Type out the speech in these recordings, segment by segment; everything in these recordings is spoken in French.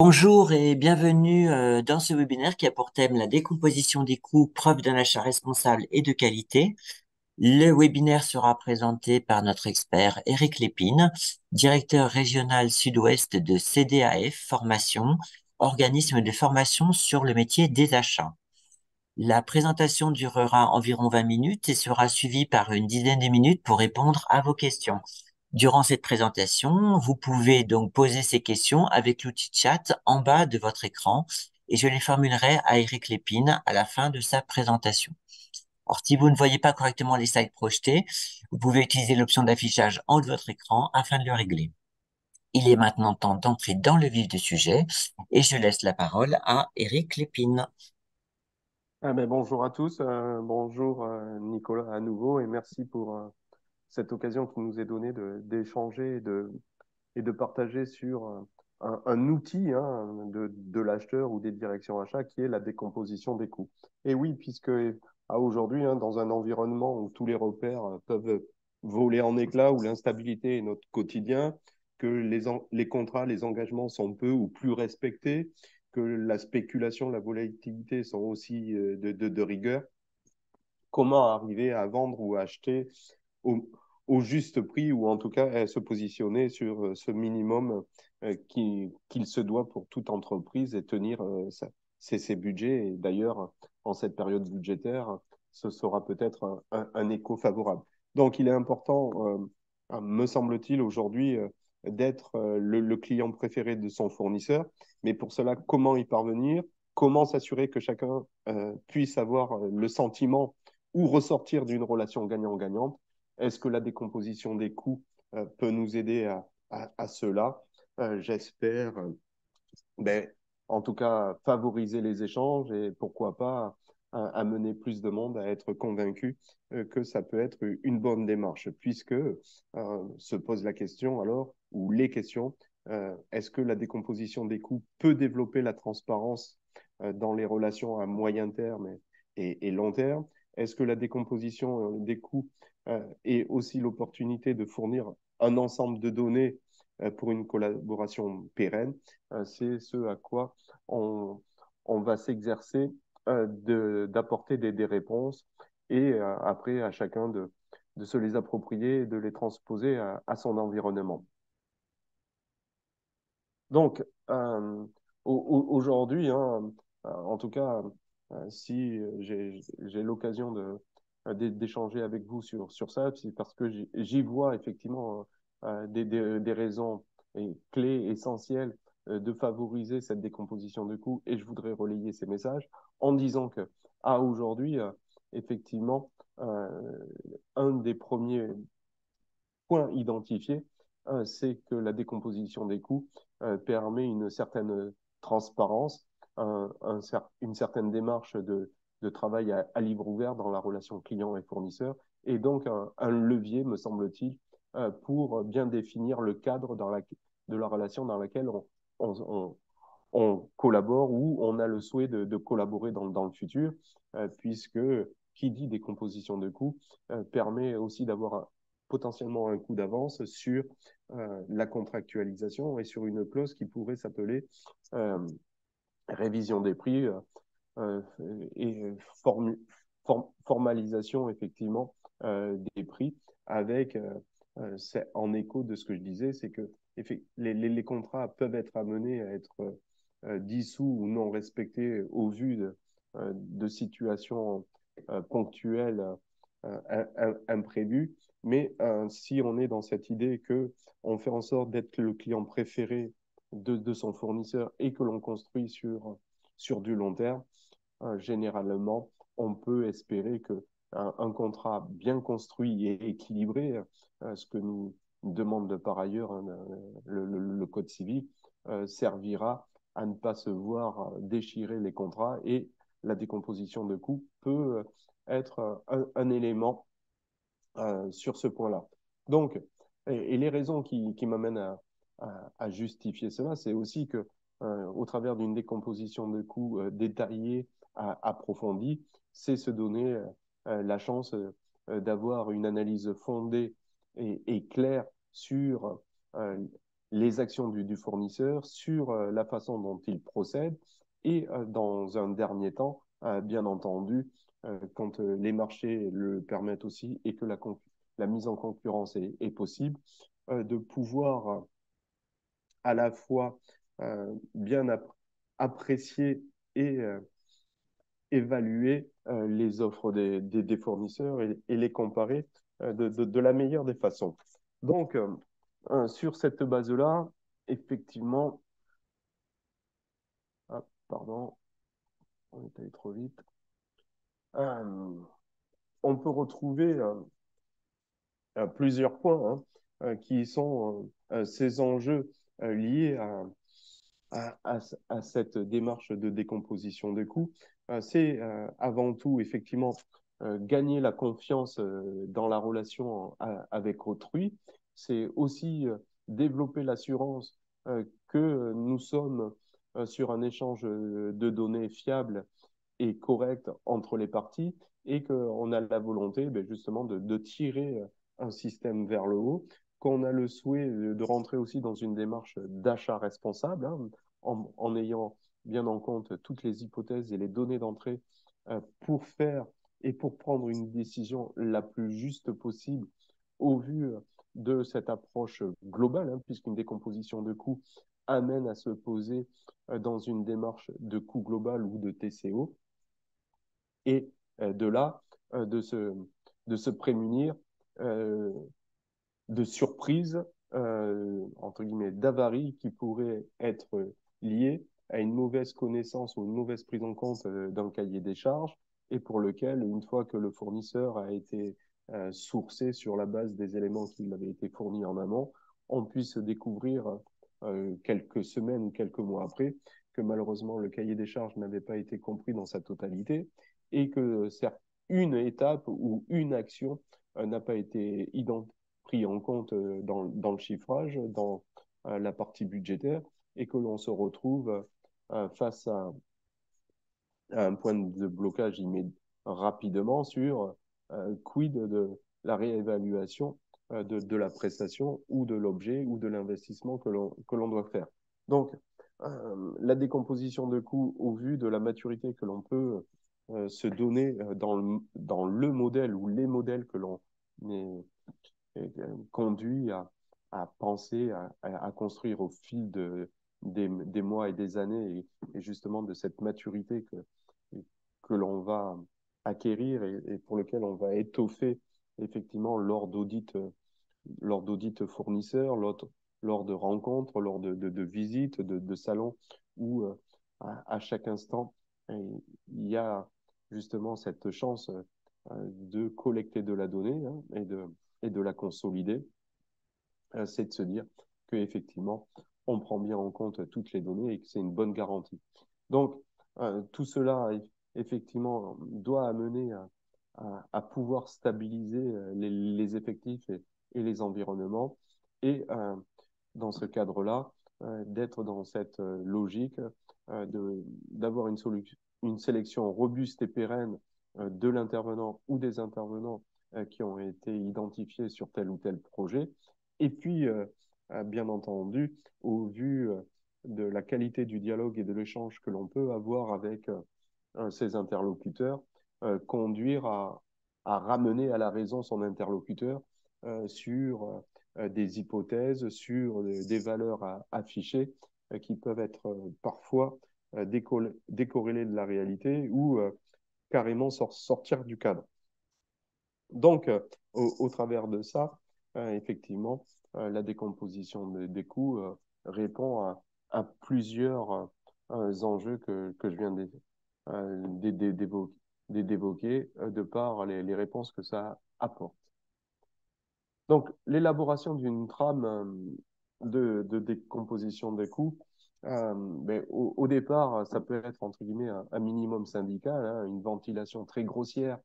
Bonjour et bienvenue dans ce webinaire qui a pour thème la décomposition des coûts, preuve d'un achat responsable et de qualité. Le webinaire sera présenté par notre expert Eric Lépine, directeur régional sud-ouest de CDAF Formation, organisme de formation sur le métier des achats. La présentation durera environ 20 minutes et sera suivie par une dizaine de minutes pour répondre à vos questions. Durant cette présentation, vous pouvez donc poser ces questions avec l'outil chat en bas de votre écran et je les formulerai à Eric Lépine à la fin de sa présentation. Alors, si vous ne voyez pas correctement les slides projetés, vous pouvez utiliser l'option d'affichage en haut de votre écran afin de le régler. Il est maintenant temps d'entrer dans le vif du sujet et je laisse la parole à Eric Lépine. Bonjour à tous, bonjour Nicolas à nouveau et merci pour cette occasion qui nous est donnée d'échanger et de partager sur un outil de l'acheteur ou des directions achats qui est la décomposition des coûts. Et oui, puisque aujourd'hui, dans un environnement où tous les repères peuvent voler en éclats, où l'instabilité est notre quotidien, que les contrats, les engagements sont peu ou plus respectés, que la spéculation, la volatilité sont aussi de rigueur, comment arriver à vendre ou à acheter au, au juste prix ou en tout cas se positionner sur ce minimum qu'il se doit pour toute entreprise et tenir ses budgets. Et d'ailleurs, en cette période budgétaire, ce sera peut-être un écho favorable. Donc, il est important, me semble-t-il, aujourd'hui, d'être le client préféré de son fournisseur. Mais pour cela, comment y parvenir? Comment s'assurer que chacun puisse avoir le sentiment ou ressortir d'une relation gagnant-gagnante? Est-ce que la décomposition des coûts peut nous aider à cela? J'espère, ben, en tout cas, favoriser les échanges et pourquoi pas amener plus de monde à être convaincu que ça peut être une bonne démarche, puisque se pose la question alors, ou les questions, est-ce que la décomposition des coûts peut développer la transparence dans les relations à moyen terme et long terme? Est-ce que la décomposition des coûts est aussi l'opportunité de fournir un ensemble de données pour une collaboration pérenne? C'est ce à quoi on, on va s'exercer d'apporter des réponses et après à chacun de se les approprier et de les transposer à son environnement. Donc, aujourd'hui, en tout cas, si j'ai l'occasion d'échanger avec vous sur ça, c'est parce que j'y vois effectivement des raisons et clés essentielles de favoriser cette décomposition de coûts et je voudrais relayer ces messages en disant que à aujourd'hui, effectivement, euh, un des premiers point identifié, c'est que la décomposition des coûts permet une certaine transparence, une certaine démarche de travail à livre ouvert dans la relation client et fournisseur, et donc un levier, me semble-t-il, pour bien définir le cadre de la relation dans laquelle on, on collabore ou on a le souhait de collaborer dans le futur, puisque qui dit décomposition de coûts permet aussi d'avoir potentiellement un coup d'avance sur la contractualisation et sur une clause qui pourrait s'appeler euh, révision des prix euh, et formalisation effectivement des prix avec, c'est en écho de ce que je disais, c'est que les contrats peuvent être amenés à être dissous ou non respectés au vu de situations ponctuelles imprévues. Mais si on est dans cette idée que on fait en sorte d'être le client préféré de son fournisseur et que l'on construit sur du long terme, généralement, on peut espérer que un contrat bien construit et équilibré, ce que nous demande par ailleurs le Code civil, servira à ne pas se voir déchirer les contrats et la décomposition de coûts peut être un élément sur ce point-là. Donc, et les raisons qui m'amènent à justifier cela, c'est aussi que au travers d'une décomposition de coûts détaillée, approfondie, c'est se donner la chance d'avoir une analyse fondée et claire sur les actions du fournisseur, sur la façon dont il procède et dans un dernier temps, bien entendu, quand les marchés le permettent aussi et que la mise en concurrence est possible, de pouvoir à la fois bien apprécier et évaluer les offres des fournisseurs et les comparer de la meilleure des façons. Donc, sur cette base-là, effectivement, ah, pardon, on est allé trop vite, euh, on peut retrouver plusieurs points qui sont ces enjeux liés à cette démarche de décomposition de coûts. C'est avant tout, effectivement, gagner la confiance dans la relation avec autrui. C'est aussi développer l'assurance que nous sommes sur un échange de données fiable et correcte entre les parties et qu'on a la volonté justement de tirer un système vers le haut, qu'on a le souhait de rentrer aussi dans une démarche d'achat responsable, hein, en ayant bien en compte toutes les hypothèses et les données d'entrée pour faire et pour prendre une décision la plus juste possible au vu de cette approche globale, hein, puisqu'une décomposition de coûts amène à se poser dans une démarche de coût global ou de TCO et de là, de se prémunir euh, de surprises, entre guillemets, d'avaries qui pourraient être liées à une mauvaise connaissance ou une mauvaise prise en compte d'un cahier des charges et pour lequel, une fois que le fournisseur a été sourcé sur la base des éléments qui lui avaient été fournis en amont, on puisse découvrir quelques semaines ou quelques mois après que malheureusement le cahier des charges n'avait pas été compris dans sa totalité et que certes une étape ou une action n'a pas été pris en compte dans le chiffrage, dans la partie budgétaire, et que l'on se retrouve face à un point de blocage rapidement sur quid de la réévaluation de la prestation ou de l'objet ou de l'investissement que l'on doit faire. Donc, la décomposition de coûts au vu de la maturité que l'on peut se donner dans le modèle ou les modèles que l'on est conduit à penser, à construire au fil des mois et des années et justement de cette maturité que l'on va acquérir et pour lequel on va étoffer effectivement lors d'audits fournisseurs, lors de rencontres, lors de visites, de salons où à chaque instant, il y a justement cette chance de collecter de la donnée hein, et de la consolider, c'est de se dire qu'effectivement, on prend bien en compte toutes les données et que c'est une bonne garantie. Donc, tout cela, effectivement, doit amener à pouvoir stabiliser les effectifs et les environnements. Et dans ce cadre-là, d'être dans cette logique d'avoir une sélection robuste et pérenne de l'intervenant ou des intervenants qui ont été identifiés sur tel ou tel projet. Et puis, bien entendu, au vu de la qualité du dialogue et de l'échange que l'on peut avoir avec ses interlocuteurs, conduire à ramener à la raison son interlocuteur sur des hypothèses, sur des valeurs affichées qui peuvent être parfois décorrélées de la réalité ou carrément sortir du cadre. Donc, au travers de ça, effectivement, la décomposition des coûts répond à plusieurs enjeux que je viens d'évoquer de par les réponses que ça apporte. Donc, l'élaboration d'une trame de décomposition des coûts, mais au départ, ça peut être entre guillemets un minimum syndical, hein, une ventilation très grossière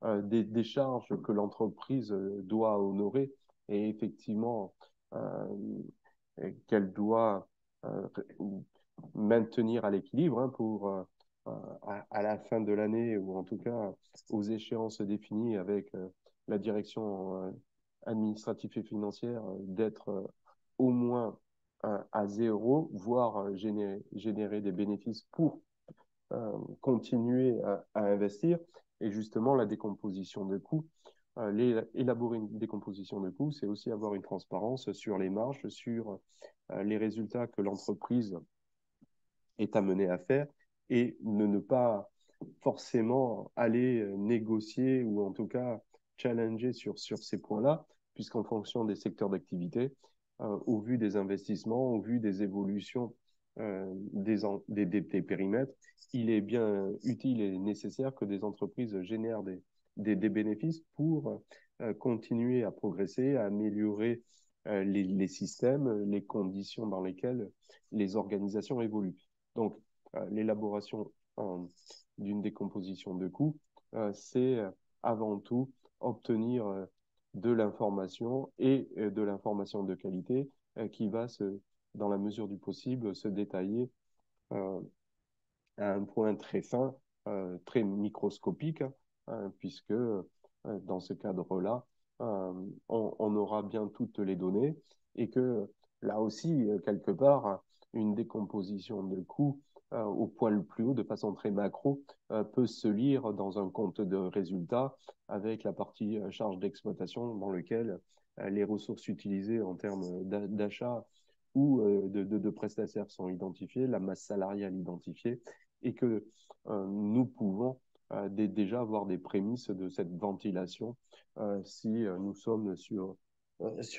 des charges que l'entreprise doit honorer et effectivement qu'elle doit euh, maintenir à l'équilibre hein, pour à la fin de l'année ou en tout cas aux échéances définies avec la direction administrative et financière d'être au moins à zéro, voire générer des bénéfices pour continuer à investir. Et justement, la décomposition de coûts, élaborer une décomposition de coûts, c'est aussi avoir une transparence sur les marges, sur les résultats que l'entreprise est amenée à faire et ne pas forcément aller négocier ou en tout cas challenger sur ces points-là, puisqu'en fonction des secteurs d'activité, au vu des investissements, au vu des évolutions des périmètres, il est bien utile et nécessaire que des entreprises génèrent des bénéfices pour continuer à progresser, à améliorer les systèmes, les conditions dans lesquelles les organisations évoluent. Donc, l'élaboration d'une décomposition de coûts, c'est avant tout obtenir de l'information et de l'information de qualité qui va, dans la mesure du possible, se détailler euh, à un point très fin, très microscopique, puisque dans ce cadre-là, on aura bien toutes les données et que là aussi, quelque part, une décomposition de coûts au point le plus haut, de façon très macro, peut se lire dans un compte de résultats avec la partie charge d'exploitation dans lequel les ressources utilisées en termes d'achat ou de prestataires sont identifiées, la masse salariale identifiée, et que nous pouvons déjà avoir des prémices de cette ventilation si nous sommes sur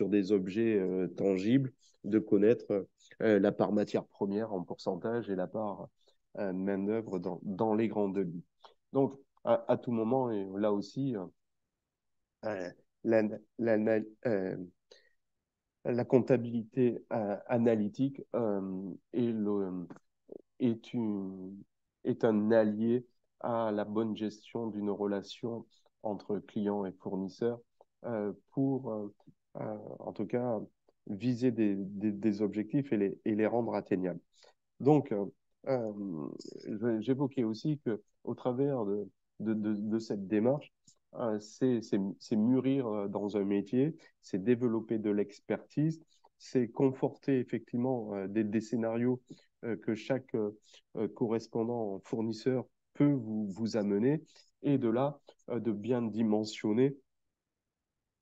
des objets tangibles, de connaître la part matière première en pourcentage et la part main-d'œuvre dans les grandes lignes. Donc, à tout moment, et là aussi, euh, la, la, euh, la comptabilité analytique est, une, est un allié à la bonne gestion d'une relation entre client et fournisseur pour, en tout cas, viser des objectifs et les rendre atteignables. Donc, j'évoquais aussi que au travers de cette démarche, c'est mûrir dans un métier, c'est développer de l'expertise, c'est conforter effectivement des scénarios que chaque correspondant fournisseur peut vous amener, et de là, de bien dimensionner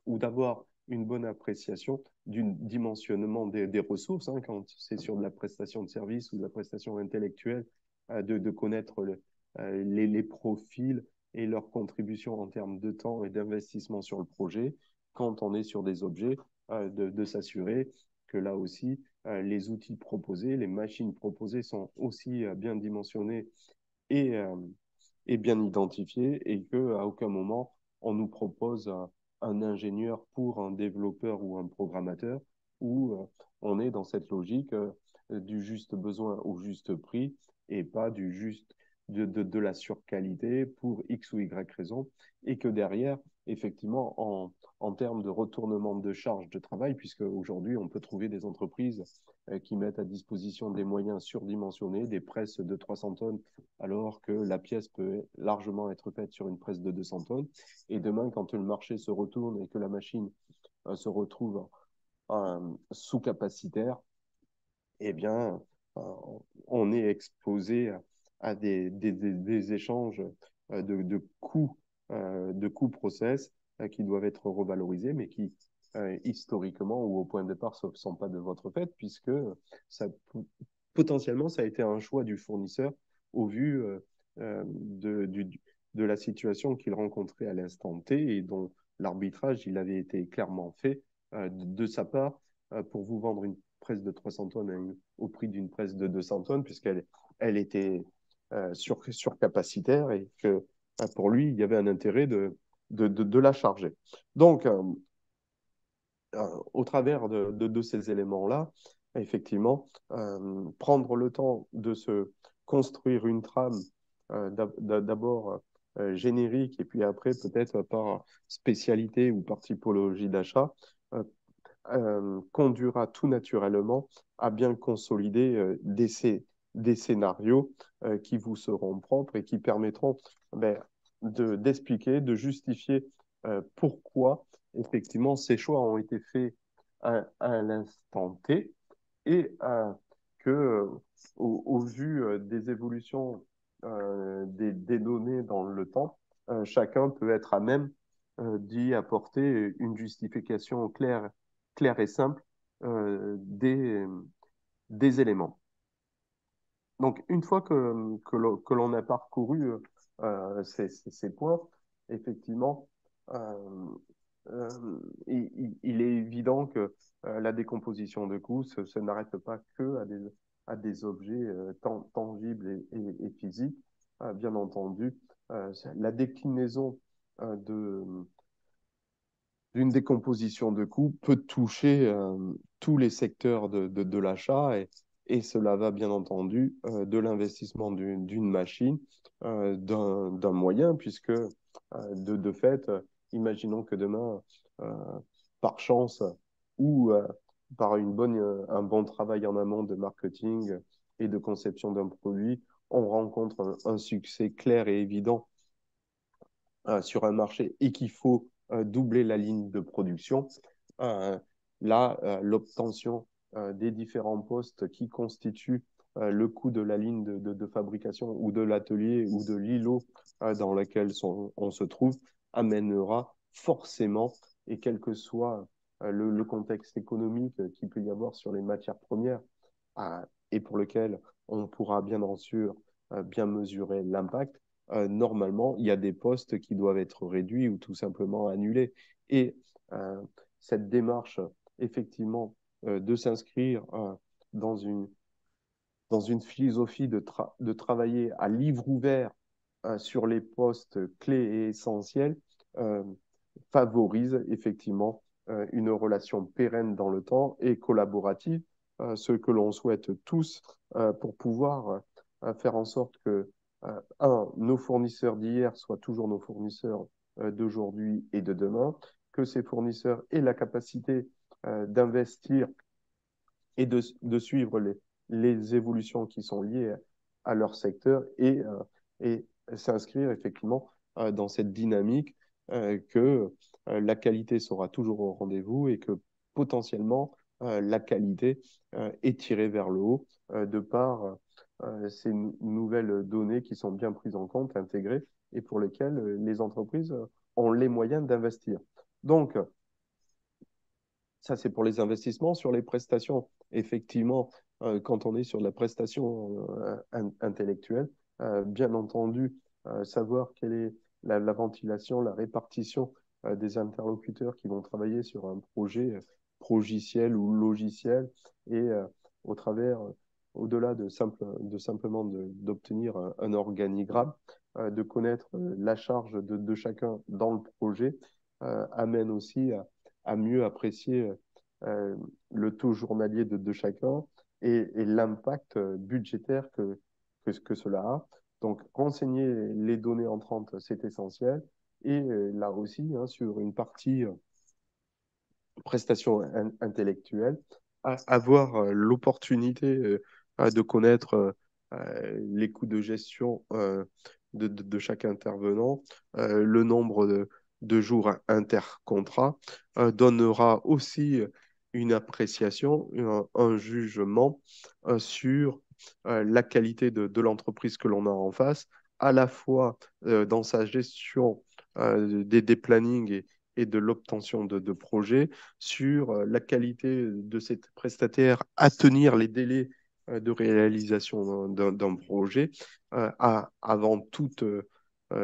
ou d'avoir une bonne appréciation du dimensionnement des ressources, hein, quand c'est sur de la prestation de service ou de la prestation intellectuelle, de connaître les profils et leurs contributions en termes de temps et d'investissement sur le projet. Quand on est sur des objets, de s'assurer que là aussi, les outils proposés, les machines proposées sont aussi bien dimensionnées et, et bien identifiées, et qu'à aucun moment on nous propose un ingénieur pour un développeur ou un programmateur, où on est dans cette logique du juste besoin au juste prix et pas de la surqualité pour X ou Y raison, et que derrière, effectivement, en termes de retournement de charge de travail, puisque aujourd'hui, on peut trouver des entreprises qui mettent à disposition des moyens surdimensionnés, des presses de 300 tonnes, alors que la pièce peut largement être faite sur une presse de 200 tonnes. Et demain, quand le marché se retourne et que la machine se retrouve sous-capacitaire, eh bien, euh, on est exposé à des échanges de coûts process qui doivent être revalorisés, mais qui, historiquement ou au point de départ, ne sont pas de votre fait, puisque ça, potentiellement, ça a été un choix du fournisseur au vu de la situation qu'il rencontrait à l'instant T et dont l'arbitrage, il avait été clairement fait de sa part pour vous vendre une presse de 300 tonnes au prix d'une presse de 200 tonnes, puisqu'elle était surcapacitaire et que pour lui, il y avait un intérêt de la charger. Donc, au travers de ces éléments-là, effectivement, prendre le temps de se construire une trame d'abord générique et puis après peut-être par spécialité ou par typologie d'achat, euh, conduira tout naturellement à bien consolider des scénarios qui vous seront propres et qui permettront ben, d'expliquer, de justifier pourquoi effectivement ces choix ont été faits à l'instant T et que, au vu des évolutions des données dans le temps, chacun peut être à même d'y apporter une justification claire et simple des éléments. Donc, une fois que l'on a parcouru ces points, effectivement, euh, il est évident que la décomposition de coûts, ce n'arrête pas que à des objets tangibles et physiques. Bien entendu, la déclinaison de d'une décomposition de coûts peut toucher tous les secteurs de l'achat et cela va bien entendu de l'investissement d'une machine, d'un moyen, puisque de fait, imaginons que demain, euh, par chance ou par un bon travail en amont de marketing et de conception d'un produit, on rencontre un succès clair et évident sur un marché et qu'il faut doubler la ligne de production, euh, là, l'obtention des différents postes qui constituent le coût de la ligne de fabrication ou de l'atelier ou de l'îlot dans lequel on se trouve amènera forcément, et quel que soit le contexte économique qu'il peut y avoir sur les matières premières, et pour lequel on pourra bien sûr bien mesurer l'impact, normalement, il y a des postes qui doivent être réduits ou tout simplement annulés. Et euh, cette démarche, effectivement, de s'inscrire dans dans une philosophie de travailler à livre ouvert sur les postes clés et essentiels, euh, favorise effectivement une relation pérenne dans le temps et collaborative, ce que l'on souhaite tous pour pouvoir faire en sorte que, nos fournisseurs d'hier soient toujours nos fournisseurs d'aujourd'hui et de demain, que ces fournisseurs aient la capacité d'investir et de suivre les évolutions qui sont liées à leur secteur et s'inscrire effectivement dans cette dynamique que la qualité sera toujours au rendez-vous et que potentiellement la qualité est tirée vers le haut de par ces nouvelles données qui sont bien prises en compte, intégrées et pour lesquelles les entreprises ont les moyens d'investir. Donc, ça, c'est pour les investissements. Sur les prestations, effectivement, quand on est sur la prestation intellectuelle, bien entendu, savoir quelle est la ventilation, la répartition des interlocuteurs qui vont travailler sur un projet progiciel ou logiciel et au travers, au-delà de simplement d'obtenir un organigramme, de connaître la charge de chacun dans le projet, amène aussi à mieux apprécier euh, le taux journalier de chacun et l'impact budgétaire que cela a. Donc, renseigner les données entrantes, c'est essentiel. Et là aussi, hein, sur une partie prestation intellectuelle, avoir l'opportunité de connaître les coûts de gestion de chaque intervenant, le nombre de jours intercontrats, donnera aussi une appréciation, un jugement sur la qualité l'entreprise que l'on a en face, à la fois dans sa gestion des plannings et de l'obtention de projets, sur la qualité de cette prestataire à tenir les délais de réalisation d'un projet, avant toute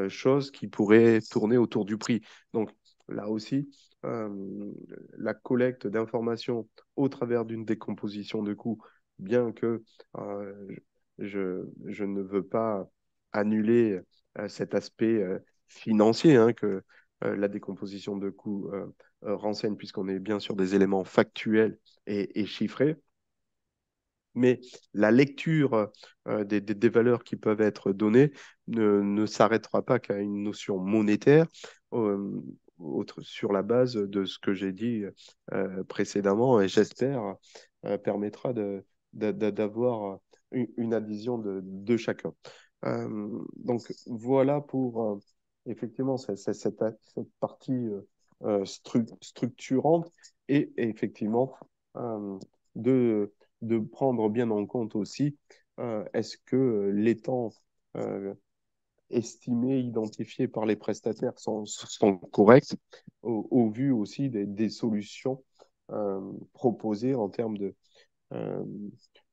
chose qui pourrait tourner autour du prix. Donc là aussi, euh, la collecte d'informations au travers d'une décomposition de coûts, bien que je ne veux pas annuler cet aspect financier que la décomposition de coûts renseigne, puisqu'on est bien sur des éléments factuels et chiffrés. Mais la lecture des valeurs qui peuvent être données ne s'arrêtera pas qu'à une notion monétaire, euh, sur la base de ce que j'ai dit précédemment, et j'espère permettra d'avoir une adhésion de chacun. Donc voilà pour effectivement cette partie structurante et effectivement de de prendre bien en compte aussi est-ce que les temps euh, estimés, identifiés par les prestataires sont corrects au vu aussi des solutions proposées en termes euh,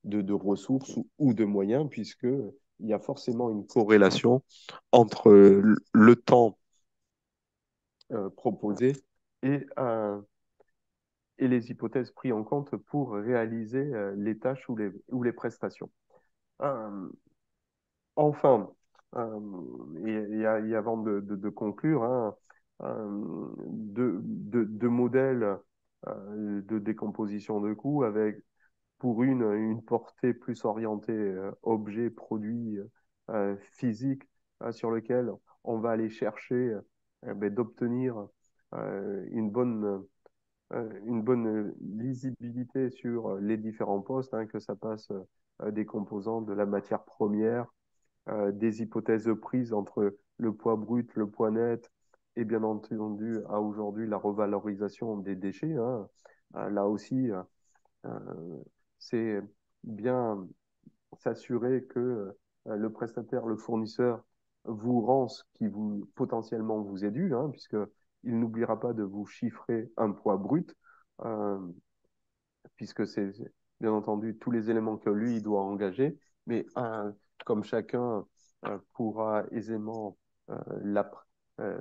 de ressources ou de moyens, puisque il y a forcément une corrélation entre le temps proposé et, euh, et les hypothèses prises en compte pour réaliser les tâches ou les prestations. Euh, Enfin, et avant de conclure, hein, de modèles de décomposition de coûts avec pour une portée plus orientée objet, produit physique sur lequel on va aller chercher ben, d'obtenir une bonne lisibilité sur les différents postes, hein, que ça passe des composants, de la matière première, des hypothèses prises entre le poids brut, le poids net, et bien entendu, à aujourd'hui, la revalorisation des déchets. Hein. Là aussi, c'est bien s'assurer que le prestataire, le fournisseur, vous rend ce qui vous potentiellement vous est dû, hein, puisque il n'oubliera pas de vous chiffrer un poids brut, euh, puisque c'est bien entendu tous les éléments que lui il doit engager, mais comme chacun pourra aisément euh, l'app- euh,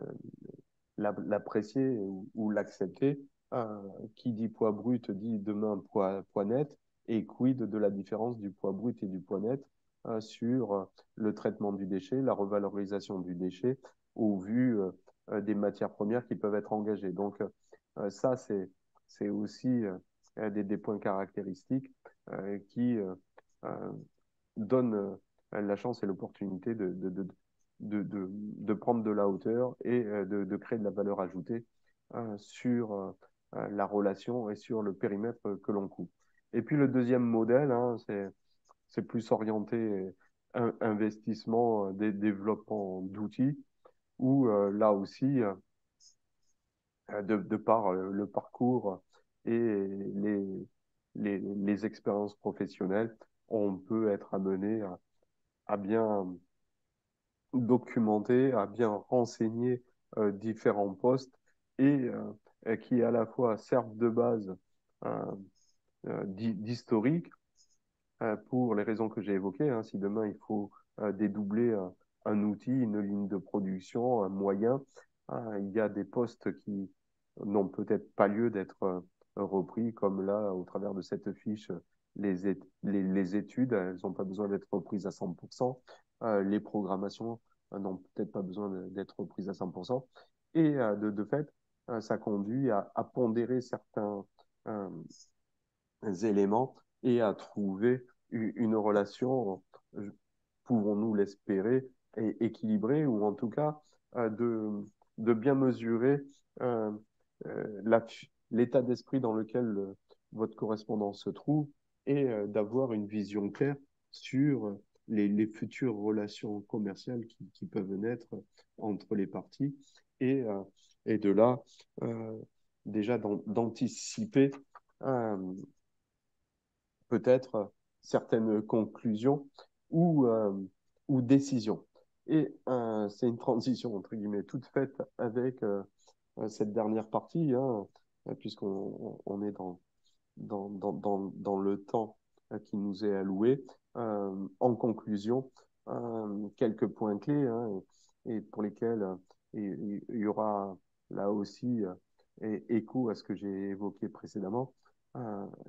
l'apprécier ou l'accepter, euh, qui dit poids brut dit demain poids net, et quid de la différence du poids brut et du poids net sur le traitement du déchet, la revalorisation du déchet au vu des matières premières qui peuvent être engagées. Donc ça, c'est aussi des points caractéristiques qui euh, donnent la chance et l'opportunité de prendre de la hauteur et de créer de la valeur ajoutée sur la relation et sur le périmètre que l'on couvre. Et puis le deuxième modèle, hein, c'est plus orienté investissement, développement d'outils, où là aussi, de par le parcours et les expériences professionnelles, on peut être amené à bien documenter, à bien renseigner différents postes et qui à la fois servent de base euh, d'historique pour les raisons que j'ai évoquées. Hein. Si demain il faut dédoubler un outil, une ligne de production, un moyen, il y a des postes qui n'ont peut-être pas lieu d'être repris, comme là, au travers de cette fiche, les études, elles n'ont pas besoin d'être reprises à 100%. Les programmations n'ont peut-être pas besoin d'être reprises à 100%. Et de fait, ça conduit à pondérer certains éléments et à trouver une relation, pouvons-nous l'espérer, équilibrée ou en tout cas de bien mesurer euh, l'état d'esprit dans lequel votre correspondant se trouve et d'avoir une vision claire sur les futures relations commerciales qui peuvent naître entre les parties et, euh, et de là, euh, déjà d'anticiper euh, peut-être certaines conclusions ou, euh, ou décisions. Et c'est une transition, entre guillemets, toute faite avec cette dernière partie, hein, puisqu'on est dans le temps qui nous est alloué. En conclusion, quelques points clés hein, et pour lesquels il y aura là aussi écho à ce que j'ai évoqué précédemment,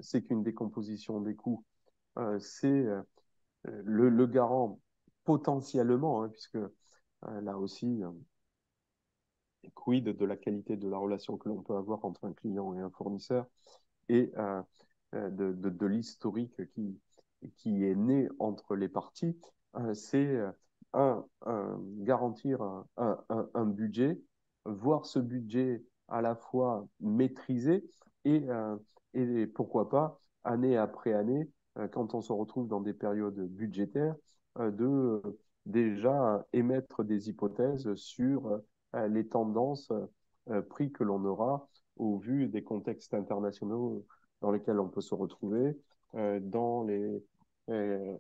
c'est qu'une décomposition des coûts, c'est le garant potentiellement, hein, puisque là aussi, quid de la qualité de la relation que l'on peut avoir entre un client et un fournisseur, et de l'historique qui est né entre les parties, c'est garantir un budget, voir ce budget à la fois maîtrisé et pourquoi pas, année après année, quand on se retrouve dans des périodes budgétaires, de déjà émettre des hypothèses sur les tendances prix que l'on aura au vu des contextes internationaux dans lesquels on peut se retrouver, dans les euh,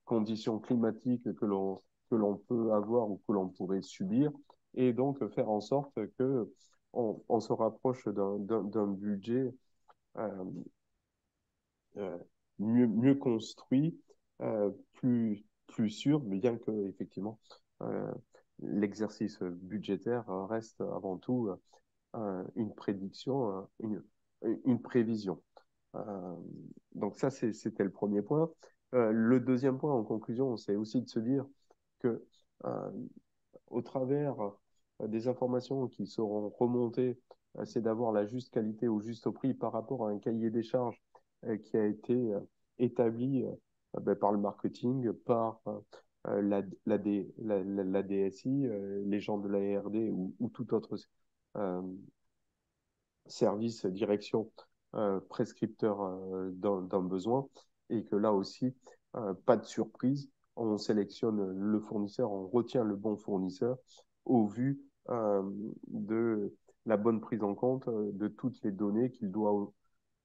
conditions climatiques que l'on peut avoir ou que l'on pourrait subir, et donc faire en sorte que on se rapproche d'un budget euh, euh, mieux construit, plus sûr, mais bien que effectivement euh, l'exercice budgétaire reste avant tout une prédiction, une prévision. Euh, donc ça, c'était le premier point. Le deuxième point, en conclusion, c'est aussi de se dire que euh, au travers des informations qui seront remontées, c'est d'avoir la juste qualité au juste prix par rapport à un cahier des charges qui a été établi ben, par le marketing, par la DSI, les gens de la RD ou tout autre euh, service, direction, prescripteur d'un besoin, et que là aussi, pas de surprise, on sélectionne le fournisseur, on retient le bon fournisseur au vu de la bonne prise en compte de toutes les données qu'il doit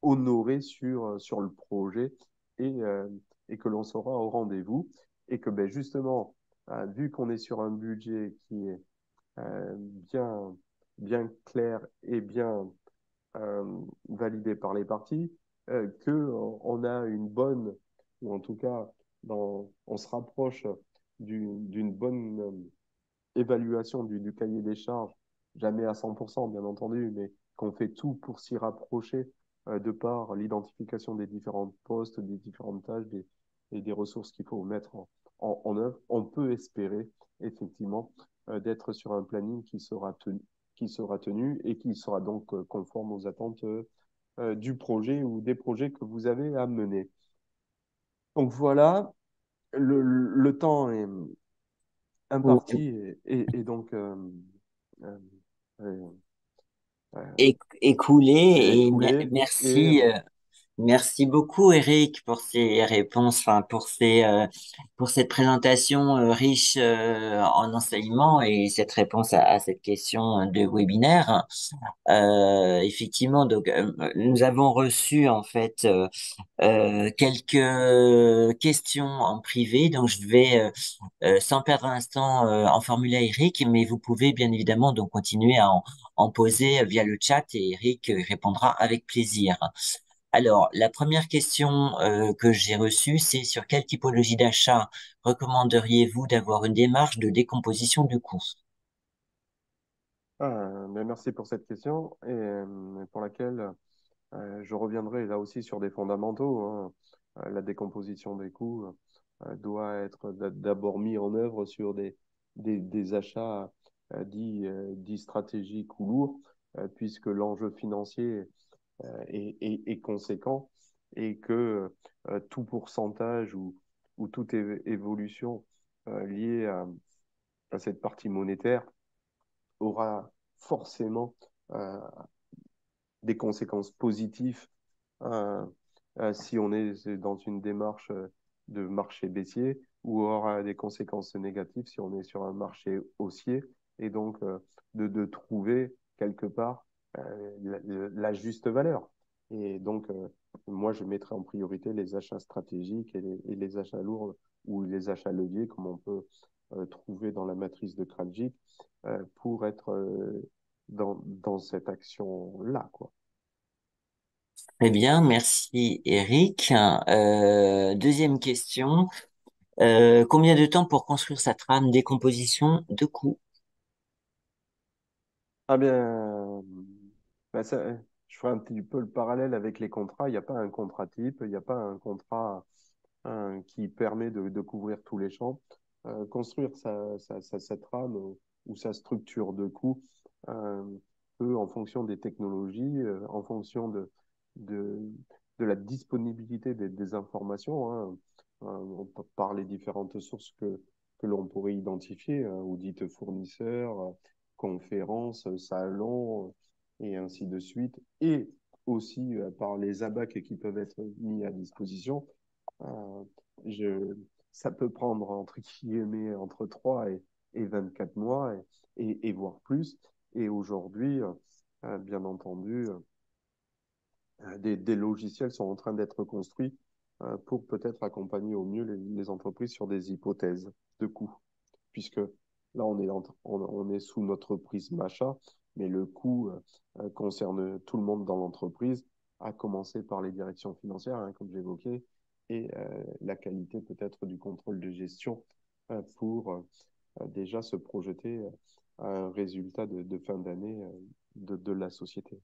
honorer sur le projet et, euh, et que l'on sera au rendez-vous. Et que ben, justement, vu qu'on est sur un budget qui est bien clair et bien euh, validé par les parties, que on a une bonne, ou en tout cas, on se rapproche d'une bonne évaluation du cahier des charges, jamais à 100%, bien entendu, mais qu'on fait tout pour s'y rapprocher de par l'identification des différents postes, des différentes tâches et des ressources qu'il faut mettre en œuvre, on peut espérer effectivement d'être sur un planning qui sera tenu et qui sera donc conforme aux attentes du projet ou des projets que vous avez à mener. Donc voilà, le temps est imparti et donc euh, euh, euh, Écoulé et et écoulé. Et merci. Merci beaucoup, Eric, pour ces réponses, enfin pour cette présentation riche en enseignements et cette réponse à cette question de webinaire. Effectivement, donc nous avons reçu en fait quelques questions en privé, donc je vais sans perdre un instant en formuler à Eric, mais vous pouvez bien évidemment donc continuer à en poser via le chat et Eric répondra avec plaisir. Alors, la première question que j'ai reçue, c'est sur quelle typologie d'achat recommanderiez-vous d'avoir une démarche de décomposition de coûts? ben merci pour cette question et pour laquelle je reviendrai là aussi sur des fondamentaux, hein. La décomposition des coûts doit être d'abord mis en œuvre sur des achats dits stratégiques ou lourds, puisque l'enjeu financier est conséquent et que tout pourcentage ou toute évolution liée à cette partie monétaire aura forcément euh, des conséquences positives euh, si on est dans une démarche de marché baissier ou aura des conséquences négatives si on est sur un marché haussier et donc de trouver quelque part la juste valeur. Et donc, moi, je mettrais en priorité les achats stratégiques et les achats lourds ou les achats leviers, comme on peut trouver dans la matrice de Krajcik, pour être dans cette action-là, quoi. Très bien, merci Eric. Deuxième question. Combien de temps pour construire sa trame décomposition de coûts? Ah bien, ben je ferai un petit peu le parallèle avec les contrats. Il n'y a pas un contrat type, il n'y a pas un contrat qui permet de couvrir tous les champs. Construire sa trame ou sa structure de coût euh, peut, en fonction des technologies, en fonction de, de la disponibilité des informations, hein, par les différentes sources que l'on pourrait identifier, hein, audits fournisseurs, conférences, salons, et ainsi de suite, et aussi par les abacs qui peuvent être mis à disposition. Euh, je, Ça peut prendre entre guillemets entre 3 et 24 mois et voire plus. Et aujourd'hui, bien entendu, des logiciels sont en train d'être construits pour peut-être accompagner au mieux les entreprises sur des hypothèses de coûts, puisque là, on est sous notre prisme achat, mais le coût concerne tout le monde dans l'entreprise, à commencer par les directions financières, hein, comme j'évoquais, et la qualité peut-être du contrôle de gestion pour déjà se projeter à un résultat de fin d'année de la société.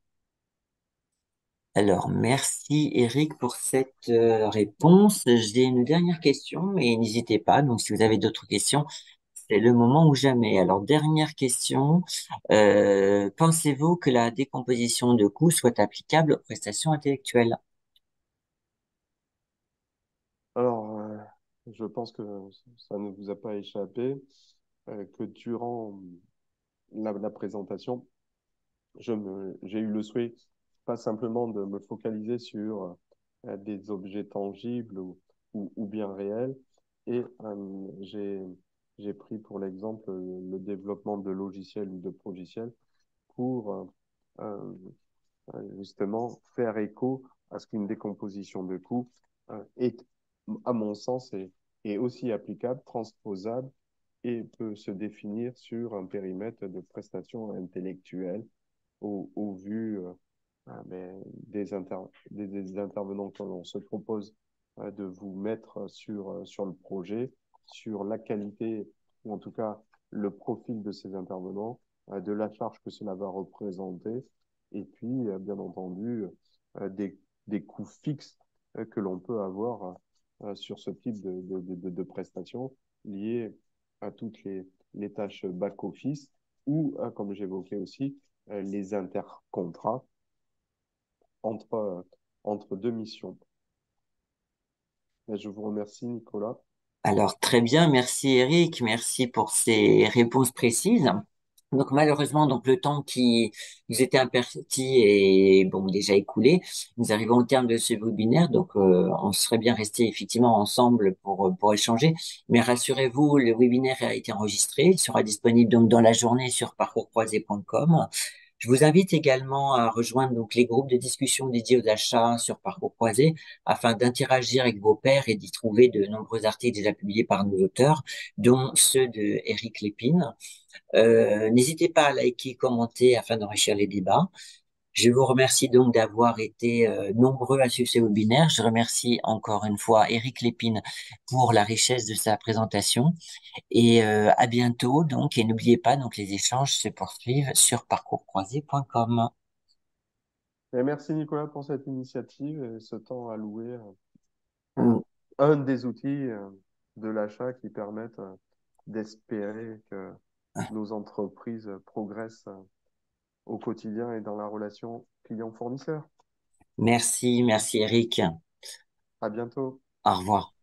Alors, merci Eric pour cette réponse. J'ai une dernière question et n'hésitez pas. Donc, si vous avez d'autres questions, c'est le moment ou jamais. Alors, dernière question. Pensez-vous que la décomposition de coûts soit applicable aux prestations intellectuelles? Alors, je pense que ça ne vous a pas échappé, que durant la présentation, j'ai eu le souhait pas simplement de me focaliser sur des objets tangibles ou bien réels, et j'ai pris pour l'exemple le développement de logiciels ou de progiciels pour euh, justement faire écho à ce qu'une décomposition de coûts est, à mon sens, est aussi applicable, transposable et peut se définir sur un périmètre de prestations intellectuelles au vu des intervenants que l'on se propose de vous mettre sur le projet, sur la qualité, ou en tout cas le profil de ces intervenants, de la charge que cela va représenter, et puis, bien entendu, euh, des, des coûts fixes que l'on peut avoir sur ce type de prestations liées à toutes les tâches back-office ou, comme j'évoquais aussi, les intercontrats entre deux missions. Et je vous remercie, Nicolas. Alors, très bien, merci Eric, merci pour ces réponses précises. Donc malheureusement, donc le temps qui nous était imparti est bon déjà écoulé. Nous arrivons au terme de ce webinaire, donc on serait bien resté effectivement ensemble pour échanger. Mais rassurez-vous, le webinaire a été enregistré, il sera disponible donc dans la journée sur parcourscroisé.com. Je vous invite également à rejoindre donc les groupes de discussion dédiés aux achats sur Parcours Croisé afin d'interagir avec vos pairs et d'y trouver de nombreux articles déjà publiés par nos auteurs, dont ceux de Eric Lépine. N'hésitez pas à liker, commenter afin d'enrichir les débats. Je vous remercie donc d'avoir été nombreux à suivre ce webinaire. Je remercie encore une fois Eric Lépine pour la richesse de sa présentation et à bientôt donc et n'oubliez pas donc les échanges se poursuivent sur parcourscroisé.com. Et merci, Nicolas, pour cette initiative et ce temps alloué à un des outils de l'achat qui permettent d'espérer que nos entreprises progressent au quotidien et dans la relation client-fournisseur. Merci, merci Eric. À bientôt. Au revoir.